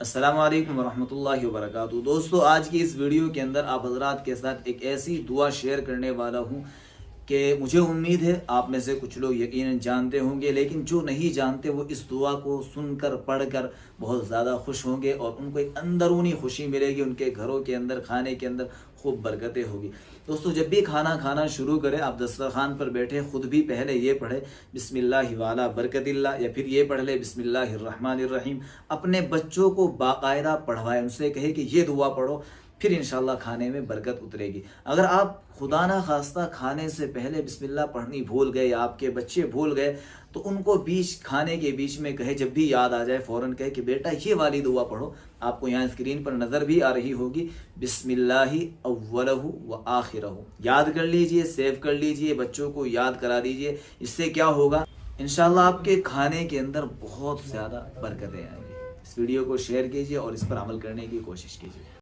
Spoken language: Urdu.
السلام علیکم ورحمۃ اللہ وبرکاتہ۔ دوستو، آج کی اس ویڈیو کے اندر آپ حضرات کے ساتھ ایک ایسی دعا شیئر کرنے والا ہوں کہ مجھے امید ہے آپ میں سے کچھ لوگ یقیناً جانتے ہوں گے، لیکن جو نہیں جانتے وہ اس دعا کو سن کر پڑھ کر بہت زیادہ خوش ہوں گے اور ان کو ایک اندرونی خوشی ملے گی، ان کے گھروں کے اندر کھانے کے اندر خوب برکتیں ہوگی۔ دوستو، جب بھی کھانا کھانا شروع کریں، آپ دسترخوان پر بیٹھے خود بھی پہلے یہ پڑھے بسم اللہ والا برکت اللہ، یا پھر یہ پڑھ لے بسم اللہ الرحمن الرحیم۔ اپنے بچوں کو باقاعدہ پڑھوائے، ان سے کہے کہ یہ دعا پڑھو، پھر انشاءاللہ کھانے میں برکت اترے گی۔ اگر آپ خدا نہ خواستہ کھانے سے پہلے بسم اللہ پڑھنی بھول گئے یا آپ کے بچے بھول گئے، تو ان کو کھانے کے بیچ میں کہے، جب بھی یاد آ جائے فوراً کہے کہ بیٹا یہ والی دعا پڑھو۔ آپ کو یہاں اسکرین پر نظر بھی آ رہی ہوگی، بسم اللہ اولہ و آخرہ۔ یاد کر لیجئے، سیو کر لیجئے، بچوں کو یاد کرا دیجئے۔ اس سے کیا ہوگا؟ انشاءاللہ آپ کے کھانے کے اندر بہت زیادہ برکتیں آئیں گی۔ اس ویڈیو کو شیئر کیجئے اور اس پر عمل کرنے کی کوشش کیجئے۔